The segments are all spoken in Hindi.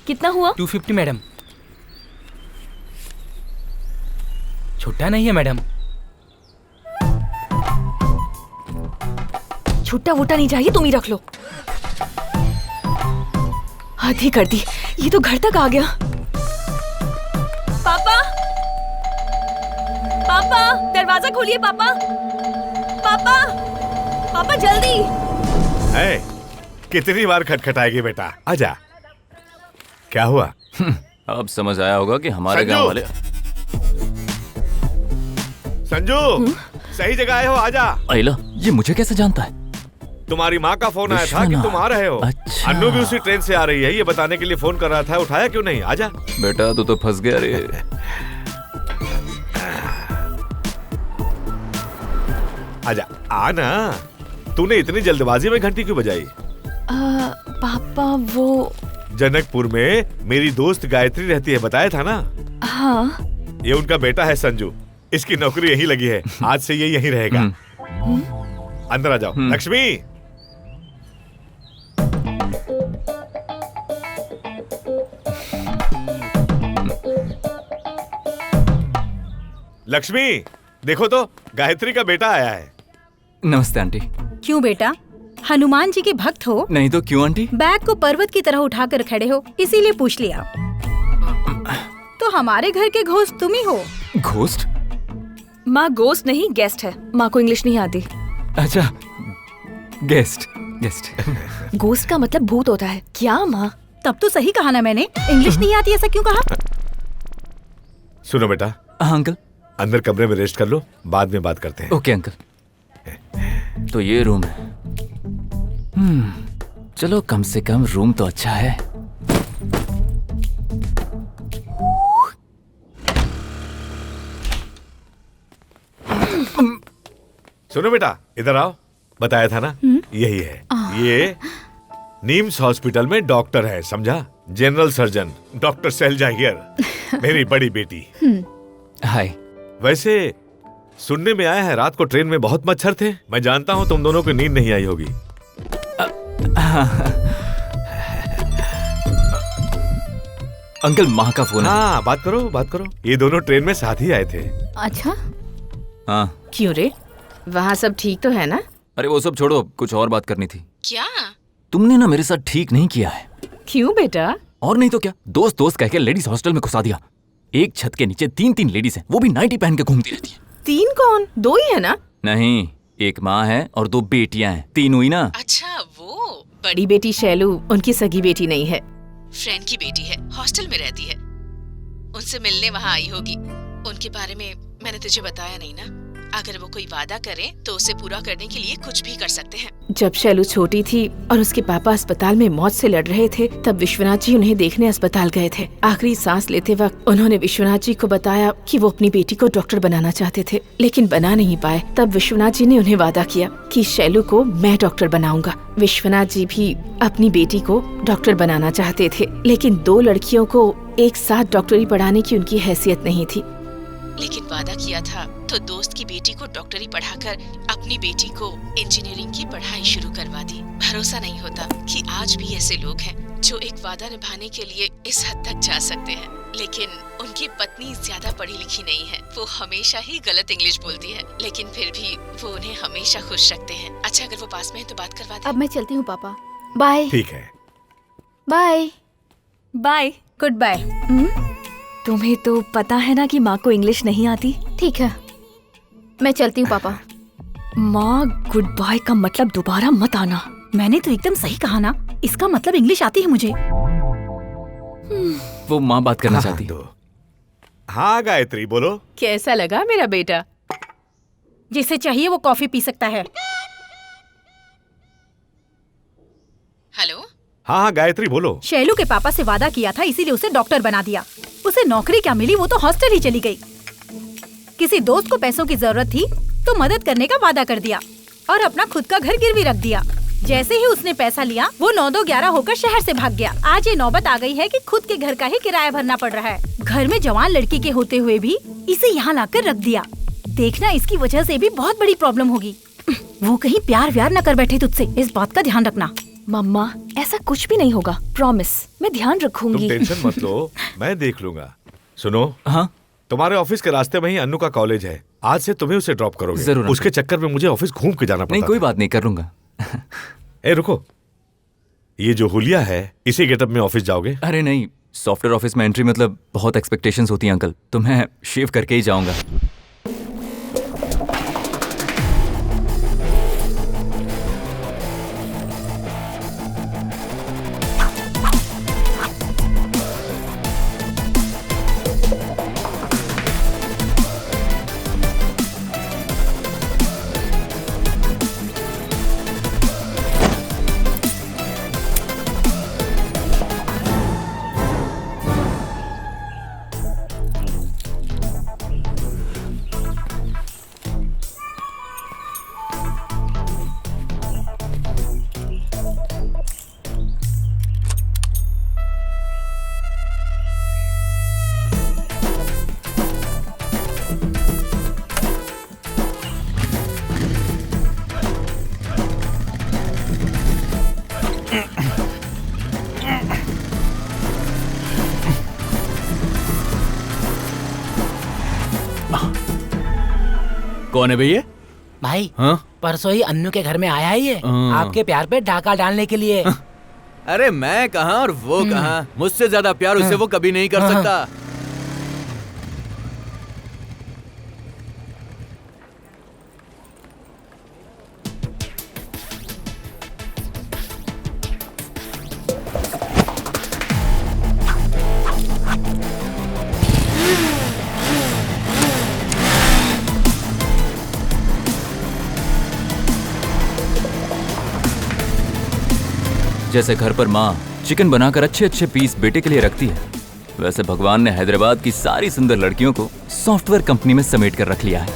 कितना हुआ? 250 मैडम। छुट्टा नहीं है मैडम। छुट्टा वुट्टा नहीं चाहिए, तुम ही रख लो। हद ही कर दी, ये तो घर तक आ गया। पापा, पापा दरवाजा खोलिए। पापा, पापा, पापा जल्दी। है, कितनी बार खटखटाएगी बेटा? आजा। क्या हुआ? अब समझ आया होगा कि हमारे गांव वाले। संजू, सही जगह आए हो, आजा। अयला, ये मुझे कैसे जानता है? तुम्हारी माँ का फोन आया था कि तुम आ रहे हो। अच्छा। अन्नू भी उसी ट्रेन से आ रही है, ये बताने के लिए फोन कर रहा था। उठाया क्यों नहीं? आजा। बेटा तू तो फंस गया रे। आजा, आना। तूने इतनी जल्दबाजी में घंटी क्यों बजाई? पापा वो जनकपुर में मेरी दोस्त गायत्री रहती है, बताया था ना? हाँ। ये उनका बेटा है संजू, इसकी नौकरी यहीं लगी है। आज से ये यहीं रहेगा। अंदर आ जाओ। लक्ष्मी, लक्ष्मी देखो तो, गायत्री का बेटा आया है। नमस्ते आंटी। क्यों बेटा, हनुमान जी के भक्त हो? नहीं तो क्यों आंटी? बैग को पर्वत की तरह उठाकर खड़े हो, इसीलिए पूछ लिया। तो हमारे घर के घोस्ट तुम ही हो। घोस्ट? माँ घोस्ट नहीं, गेस्ट है। माँ को इंग्लिश नहीं आती। अच्छा, गेस्ट। घोस्ट का मतलब भूत होता है क्या माँ? तब तो सही कहा ना मैंने। इंग्लिश नहीं आती ऐसा क्यों कहा? सुनो बेटा। हाँ अंकल। अंदर कमरे में रेस्ट कर लो, बाद में बात करते हैं। Okay uncle. तो ये रूम है। चलो कम से कम रूम तो अच्छा है। सुनो बेटा, इधर आओ। बताया था ना, यही है। ये नीम्स हॉस्पिटल में डॉक्टर है, समझा? General surgeon doctor Shailaja here, मेरी बड़ी बेटी। हाय। वैसे सुनने में आया है रात को ट्रेन में बहुत मच्छर थे। मैं जानता हूँ तुम दोनों को नींद नहीं आई होगी। अंकल माँ का फोन है। हाँ, बात करो। ये दोनों ट्रेन में साथ ही आए थे। अच्छा, हाँ। क्यों रे, वहाँ सब ठीक तो है ना? अरे वो सब छोड़ो, कुछ और बात करनी थी। क्या? तुमने ना मेरे साथ ठीक नहीं किया है। क्यों बेटा? और नहीं तो क्या, दोस्त कह के लेडीज हॉस्टल में घुसा दिया। एक छत के नीचे तीन लेडीज हैं, वो भी नाइटी पहन के घूमती रहती है। 3 कौन? 2 ही है ना? नहीं, एक माँ है और 2 बेटियां हैं, 3 हुई ना। अच्छा, वो बड़ी बेटी शैलू उनकी सगी बेटी नहीं है, फ्रेंड की बेटी है, हॉस्टल में रहती है। उनसे मिलने वहाँ आई होगी। उनके बारे में मैंने तुझे बताया नहीं ना। अगर वो कोई वादा करे तो उसे पूरा करने के लिए कुछ भी कर सकते हैं। जब शैलू छोटी थी और उसके पापा अस्पताल में मौत से लड़ रहे थे, तब विश्वनाथ जी उन्हें देखने अस्पताल गए थे। आखिरी सांस लेते वक्त उन्होंने विश्वनाथ जी को बताया कि वो अपनी बेटी को डॉक्टर बनाना चाहते थे, लेकिन बना नहीं पाए। तब विश्वनाथ जी ने उन्हें वादा किया कि शैलू को मैं डॉक्टर बनाऊंगा। विश्वनाथ जी भी अपनी बेटी को डॉक्टर बनाना चाहते थे, लेकिन 2 लड़कियों को एक साथ डॉक्टरी पढ़ाने की उनकी हैसियत नहीं थी। लेकिन वादा किया था तो दोस्त की बेटी को डॉक्टरी पढ़ाकर अपनी बेटी को इंजीनियरिंग की पढ़ाई शुरू करवा दी। भरोसा नहीं होता कि आज भी ऐसे लोग हैं जो एक वादा निभाने के लिए इस हद तक जा सकते हैं। लेकिन उनकी पत्नी ज्यादा पढ़ी लिखी नहीं है, वो हमेशा ही गलत इंग्लिश बोलती है, लेकिन फिर भी वो उन्हें हमेशा खुश रखते हैं। अच्छा, अगर वो पास में है तो बात करवा दे। अब मैं चलती हूँ पापा, बाय। ठीक है, बाय। बाय। Good bye. तुम्हें तो पता है ना कि माँ को इंग्लिश नहीं आती। ठीक है, मैं चलती हूँ पापा। माँ, गुड बाय का मतलब दोबारा मत आना। मैंने तो एकदम सही कहा ना, इसका मतलब इंग्लिश आती है मुझे। वो माँ बात करना चाहती है। हाँ गायत्री, बोलो। कैसा लगा मेरा बेटा? जिसे चाहिए वो कॉफी पी सकता है। हेलो। हाँ गायत्री, बोलो। शैलू के पापा से वादा किया था, इसीलिए उसे डॉक्टर बना दिया। उसे नौकरी क्या मिली, वो तो हॉस्टल ही चली गई। किसी दोस्त को पैसों की जरूरत थी तो मदद करने का वादा कर दिया और अपना खुद का घर गिरवी रख दिया। जैसे ही उसने पैसा लिया, वो 9-2-11 होकर शहर से भाग गया। आज ये नौबत आ गई है कि खुद के घर का ही किराया भरना पड़ रहा है। घर में जवान लड़की के होते हुए भी इसे यहाँ लाकर रख दिया। देखना, इसकी वजह से भी बहुत बड़ी प्रॉब्लम होगी। वो कहीं प्यार व्यार न कर बैठे तुझसे, इस बात का ध्यान रखना। मम्मा ऐसा कुछ भी नहीं होगा, प्रॉमिस। मैं ध्यान तुम रखूंगी। टेंशन मत लो, मैं देख लूंगा। सुनो, हाँ तुम्हारे ऑफिस के रास्ते में ही अन्नू का कॉलेज है। आज से तुम्हें उसे ड्रॉप करोगे। जरूर। उसके चक्कर में मुझे ऑफिस घूम के जाना नहीं, पड़ता कोई था। बात नहीं, कर लूंगा। ए रुको, ये जो हुलिया है इसी गेटअप में ऑफिस जाओगे? अरे नहीं, सॉफ्टवेयर ऑफिस में एंट्री मतलब बहुत एक्सपेक्टेशंस होती हैं अंकल, तो मैं शेव करके ही जाऊंगा। कौन है भैया? भाई हाँ? परसों ही अन्नू के घर में आया ही है, आपके प्यार पे डाका डालने के लिए। अरे मैं कहाँ और वो कहाँ, मुझसे ज्यादा प्यार उससे वो कभी नहीं कर सकता। जैसे घर पर माँ चिकन बनाकर अच्छे अच्छे पीस बेटे के लिए रखती है, वैसे भगवान ने हैदराबाद की सारी सुंदर लड़कियों को सॉफ्टवेयर कंपनी में समेट कर रख लिया है।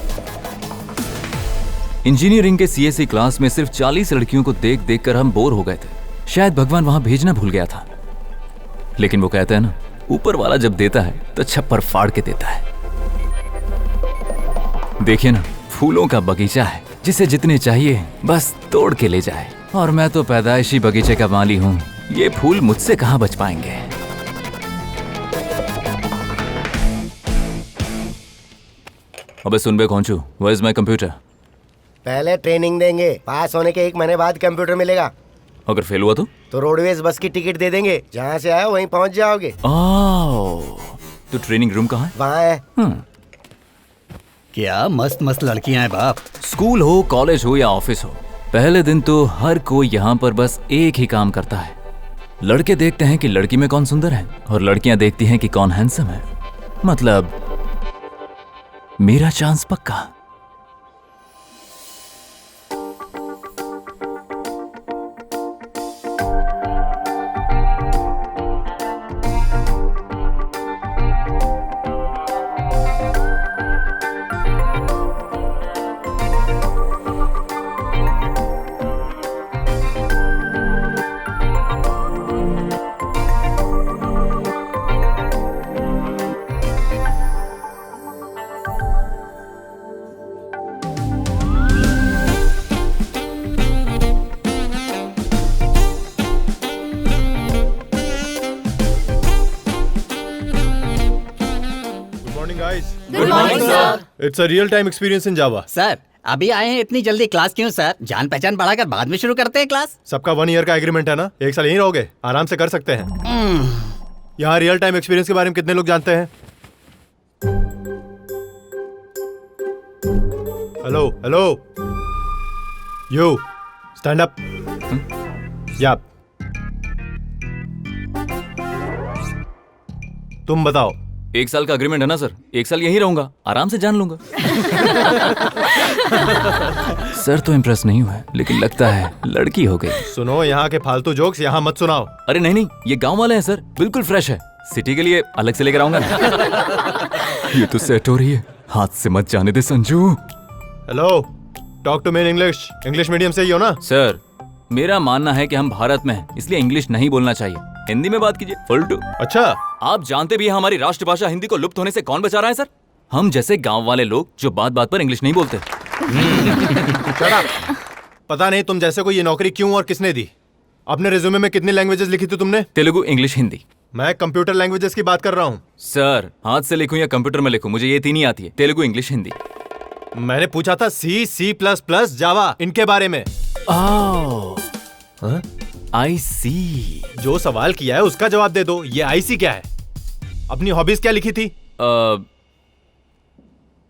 इंजीनियरिंग के सीएससी क्लास में सिर्फ 40 लड़कियों को देख देख कर हम बोर हो गए थे। शायद भगवान वहां भेजना भूल गया था, लेकिन वो कहते हैं ना, ऊपर वाला जब देता है तो छप्पर फाड़ के देता है। देखिए ना, फूलों का बगीचा है, जिसे जितने चाहिए बस तोड़ के ले जाए। और मैं तो पैदाइशी बगीचे का माली हूँ, ये फूल मुझसे कहाँ बच पाएंगे। अबे सुन बे खोंचू, वेयर इज माय कंप्यूटर? पहले ट्रेनिंग देंगे, पास होने के 1 महीने बाद कंप्यूटर मिलेगा। अगर फेल हुआ तो रोडवेज बस की टिकट दे देंगे, जहाँ से आए वहीं पहुँच जाओगे। तो ट्रेनिंग रूम कहाँ है? वहाँ है। क्या मस्त मस्त लड़कियां हैं बाप। स्कूल हो, कॉलेज हो या ऑफिस हो, पहले दिन तो हर कोई यहाँ पर बस एक ही काम करता है। लड़के देखते हैं कि लड़की में कौन सुंदर है, और लड़कियां देखती हैं कि कौन हैंडसम है। मतलब मेरा चांस पक्का। It's a real time experience in Java. Sir अभी आए हैं, इतनी जल्दी क्लास क्यों सर? जान पहचान बढ़ाकर बाद में शुरू करते हैं क्लास। सबका 1 ईयर का एग्रीमेंट है ना, 1 साल यहीं रहोगे, आराम से कर सकते हैं। यहाँ रियल टाइम एक्सपीरियंस के बारे में कितने लोग जानते हैं? Hello hello, you stand up. या तुम बताओ। 1 साल का अग्रीमेंट है ना सर, 1 साल यहीं रहूंगा, आराम से जान लूंगा। सर तो इम्प्रेस नहीं हुआ, लेकिन लगता है लड़की हो गई। सुनो, यहाँ के फालतू जोक्स यहाँ मत सुनाओ। अरे नहीं नहीं, ये गांव वाले हैं सर, बिल्कुल फ्रेश है। सिटी के लिए अलग से लेकर आऊंगा ना। ये तो सेट हो रही है, हाथ से मत जाने दे Sanju. Hello, talk to me in English. English medium से ही हो ना? सर मेरा मानना है कि हम भारत में हैं, इसलिए इंग्लिश नहीं बोलना चाहिए, हिंदी में बात कीजिए। फुलटू। अच्छा, आप जानते भी हैं हमारी राष्ट्रभाषा हिंदी को लुप्त होने से कौन बचा रहा है सर? हम जैसे गांव वाले लोग जो बात बात पर इंग्लिश नहीं बोलते। पता नहीं तुम जैसे को ये नौकरी क्यों और किसने दी, अपने रिज्यूमे में कितनी लैंग्वेजेस लिखी थी तुमने? तेलुगु, इंग्लिश, हिंदी। मैं कंप्यूटर लैंग्वेजेस की बात कर रहा हूँ। सर, हाथ से लिखूं या कंप्यूटर में लिखूं, मुझे ये तीन ही आती है, तेलुगु, इंग्लिश, हिंदी। मैंने पूछा था सी, C++, जावा, इनके बारे में। आई सी। जो सवाल किया है उसका जवाब दे दो। ये IC क्या है? अपनी हॉबीज क्या लिखी थी?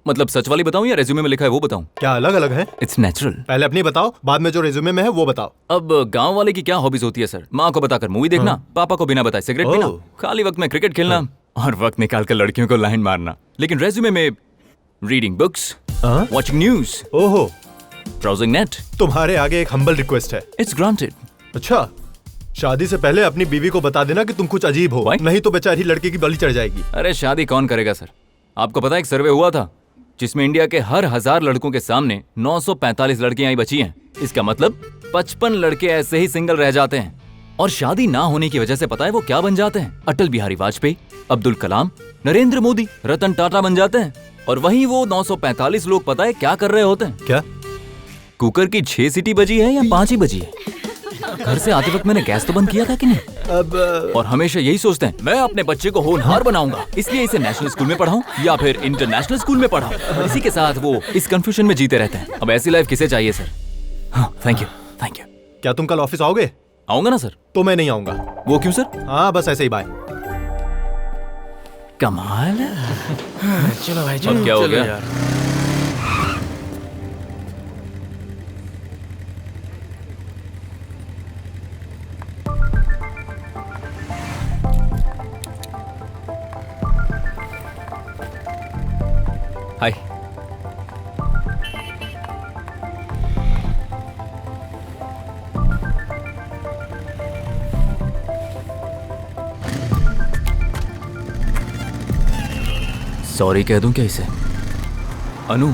मतलब सच वाली बताऊं या रेज्यूमे में लिखा है वो बताऊं? क्या अलग अलग है? It's natural. पहले अपनी बताओ, बाद में जो रेज्यूमे में है वो बताओ। अब गांव वाले की क्या हॉबीज होती है सर? माँ को बताकर मूवी देखना, पापा को बिना बताए सिगरेट पीना, खाली वक्त में क्रिकेट खेलना और वक्त निकाल कर लड़कियों को लाइन मारना। लेकिन रेज्यूमे में रीडिंग बुक्स, वॉचिंग न्यूज, ओहो, ब्राउजिंग नेट। तुम्हारे आगे एक हम्बल रिक्वेस्ट है। It's granted. अच्छा, शादी से पहले अपनी बीवी को बता देना कि तुम कुछ अजीब हो। नहीं तो बेचारी लड़की की बलि चढ़ जाएगी। अरे शादी कौन करेगा सर? आपको पता है एक सर्वे हुआ था जिसमें इंडिया के हर 1000 लड़कों के सामने 945 लड़कियां ही बची हैं। इसका मतलब 55 लड़के ऐसे ही सिंगल रह जाते हैं। और शादी ना होने की वजह से पता है वो क्या बन जाते हैं? अटल बिहारी वाजपेयी, अब्दुल कलाम, नरेंद्र मोदी, रतन टाटा बन जाते हैं। और वहीं वो 945 लोग पता है क्या कर रहे होते हैं? क्या? कुकर की 6 सीटी बजी है या 5 ही बजी है? घर से आते वक्त मैंने गैस तो बंद किया था कि नहीं? और हमेशा यही सोचते हैं मैं अपने बच्चे को होनहार बनाऊंगा, इसलिए इसे नेशनल स्कूल में पढ़ाऊं या फिर इंटरनेशनल स्कूल में पढ़ाऊं। इसी के साथ वो इस कंफ्यूजन में जीते रहते हैं। अब ऐसी लाइफ किसे चाहिए सर? हाँ, थैंक यू, थैंक यू। क्या तुम कल ऑफिस आओगे? आऊंगा ना सर। तो मैं नहीं आऊंगा। वो क्यों सर? हाँ, बस ऐसे ही, बाय। कमाल। चलो भाई, अब क्या हो गया? हाय। सॉरी कह दूं क्या इसे? अनु,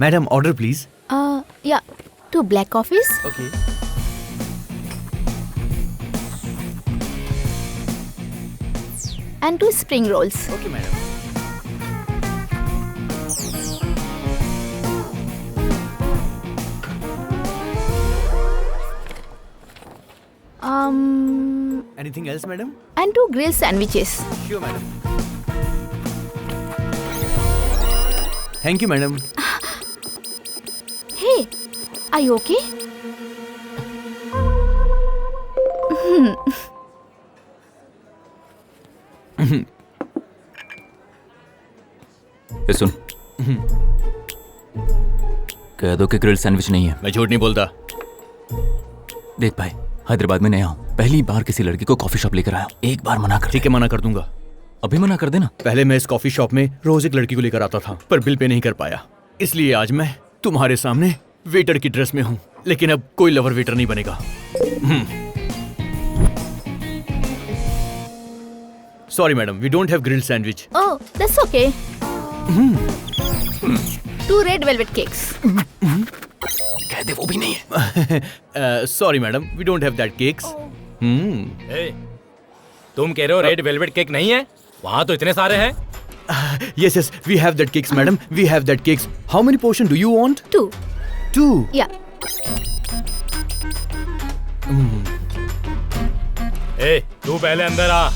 मैडम ऑर्डर प्लीज। या 2 black coffees. Okay. And 2 spring rolls. Okay madam. Anything else madam? And 2 grilled sandwiches. Sure madam. Thank you madam. Hey, are you okay? सुन, कह दो कि ग्रिल सैंडविच नहीं है। मैं झूठ नहीं बोलता। देख भाई, हैदराबाद में नया हूँ, पहली बार किसी लड़की को कॉफी शॉप लेकर आया हूँ। एक बार मना कर। ठीक है, मना कर दूंगा। अभी मना कर देना। पहले मैं इस कॉफी शॉप में रोज एक लड़की को लेकर आता था, पर बिल पे नहीं कर पाया, इसलिए आज मैं तुम्हारे सामने वेटर की ड्रेस में हूँ। लेकिन अब कोई लवर वेटर नहीं बनेगा। Sorry madam, we don't have grilled sandwich. Oh, that's okay. 2 red velvet cakes. कह दे वो भी नहीं है। Sorry madam, we don't have that cakes. तुम कह रहे हो रेड वेलवेट केक नहीं है? वहाँ तो इतने सारे हैं। Yes, yes, we have that cakes, madam. We have that cakes. How many portion do you want? 2. 2. Yeah. ए, तू पहले अंदर आ।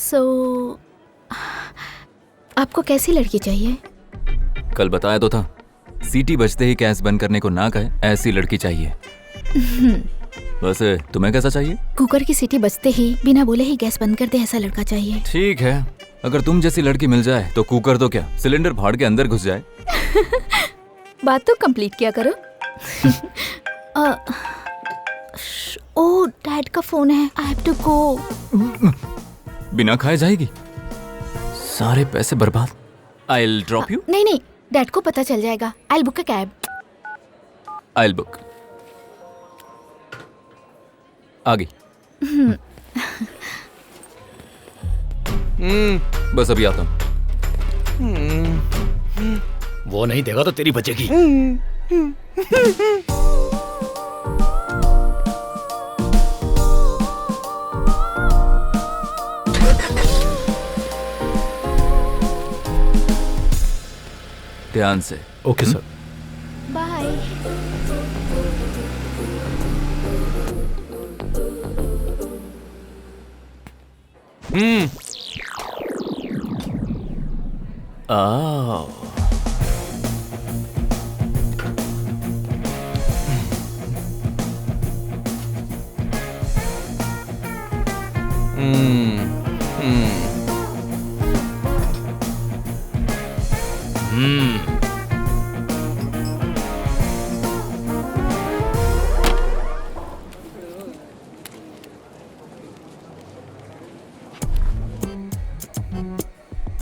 So, आपको कैसी लड़की चाहिए? कल बताया तो था, सीटी बजते ही गैस बंद करने को ना कहे, ऐसी लड़की चाहिए। वैसे तुम्हें कैसा चाहिए? कुकर की सीटी बजते ही बिना बोले ही गैस बंद कर दे, ऐसा लड़का चाहिए। ठीक है, अगर तुम जैसी लड़की मिल जाए तो कुकर तो क्या, सिलेंडर फाड़ के अंदर घुस जाए। बात तो कंप्लीट किया करो। ओह डैड का फोन है, आई हैव टू गो। बिना खाए जाएगी? सारे पैसे बर्बाद। I'll drop you. नहीं नहीं, डैड को पता चल जाएगा। I'll book a cab. I'll book. आ गई। बस अभी आता हूँ। वो नहीं देगा तो तेरी बचेगी। ध्यान से। Okay sir. Bye.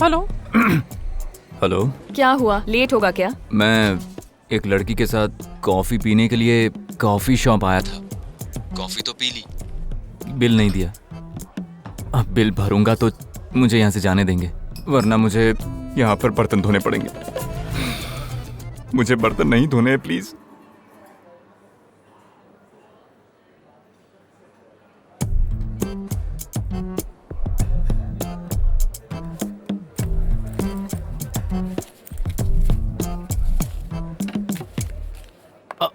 Hello. Hello. क्या हुआ, लेट होगा क्या? मैं एक लड़की के साथ कॉफी पीने के लिए कॉफी शॉप आया था। कॉफी तो पी ली, बिल नहीं दिया। अब बिल भरूंगा तो मुझे यहाँ से जाने देंगे, वरना मुझे यहाँ पर बर्तन धोने पड़ेंगे। मुझे बर्तन नहीं धोने हैं, please.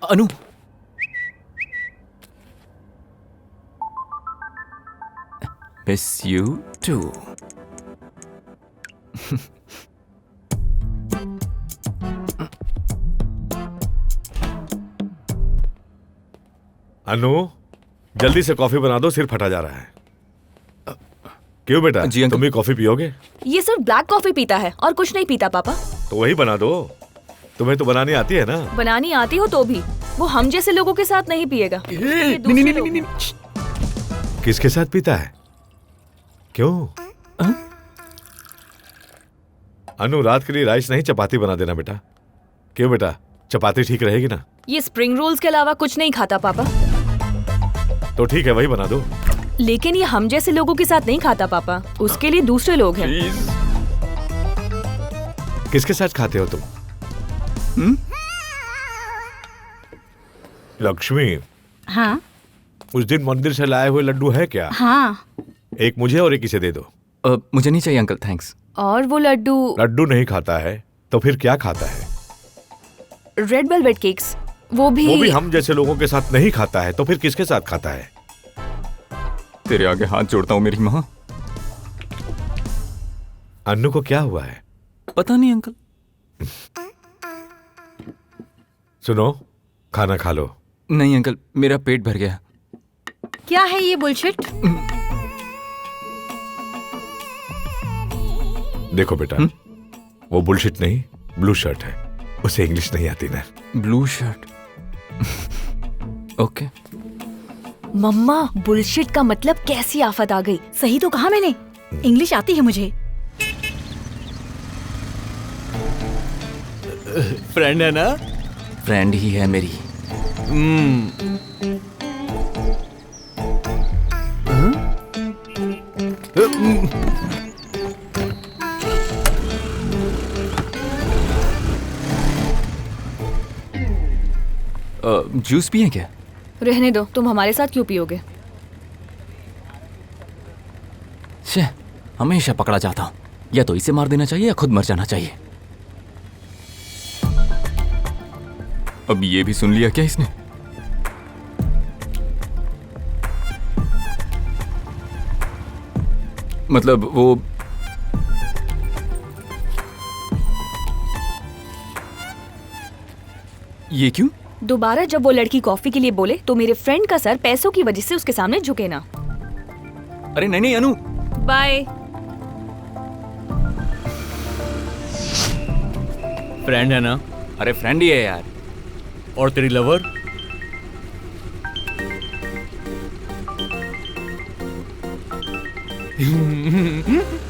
Anu, miss you too. Anu, जल्दी से कॉफी बना दो, सिर फटा जा रहा है। क्यों बेटा, तुम भी कॉफी पियोगे? ये सिर्फ ब्लैक कॉफी पीता है और कुछ नहीं पीता पापा। तो वही बना दो, तुम्हें तो बनानी आती है ना। बनानी आती हो तो भी वो हम जैसे लोगों के साथ नहीं पिएगा। नहीं। किसके साथ पीता है? क्यों? अनु, रात के लिए राइस नहीं चपाती बना देना बेटा। क्यों बेटा, चपाती ठीक रहेगी ना? ये स्प्रिंग रोल्स के अलावा कुछ नहीं खाता पापा। तो ठीक है, वही बना दो। लेकिन ये हम जैसे लोगों के साथ नहीं खाता पापा, उसके लिए दूसरे लोग हैं। किसके साथ खाते हो तुम? लक्ष्मी। हाँ। उस दिन मंदिर से लाए हुए लड्डू है क्या? हाँ। एक मुझे और एक इसे दे दो। मुझे नहीं चाहिए अंकल, थैंक्स। और वो लड्डू नहीं खाता है तो फिर क्या खाता है? रेड वेलवेट केक्स, वो भी हम जैसे लोगों के साथ नहीं खाता है तो फिर किसके साथ खाता है? तेरे आगे हाथ जोड़ता हूँ मेरी माँ। अन्नू को क्या हुआ है? पता नहीं अंकल। सुनो, खाना खा लो। नहीं अंकल, मेरा पेट भर गया। क्या है ये बुलशिट? देखो बेटा, वो बुलशिट नहीं, ब्लू शर्ट है। उसे इंग्लिश नहीं आती ना। Blue shirt. ओके। मम्मा, बुलशिट का मतलब कैसी आफत आ गई? सही तो कहा मैंने, इंग्लिश आती है मुझे। फ्रेंड है ना? फ्रेंड ही है मेरी। जूस पिए क्या? रहने दो, तुम हमारे साथ क्यों पियोगे? हमेशा पकड़ा जाता हूं। या तो इसे मार देना चाहिए या खुद मर जाना चाहिए। अब ये भी सुन लिया क्या इसने? मतलब वो ये क्यों? दोबारा जब वो लड़की कॉफी के लिए बोले तो मेरे फ्रेंड का सर पैसों की वजह से उसके सामने झुके ना। अरे नहीं अनु। बाय। फ्रेंड है ना? अरे फ्रेंड ही है यार। और तेरी लवर? हैं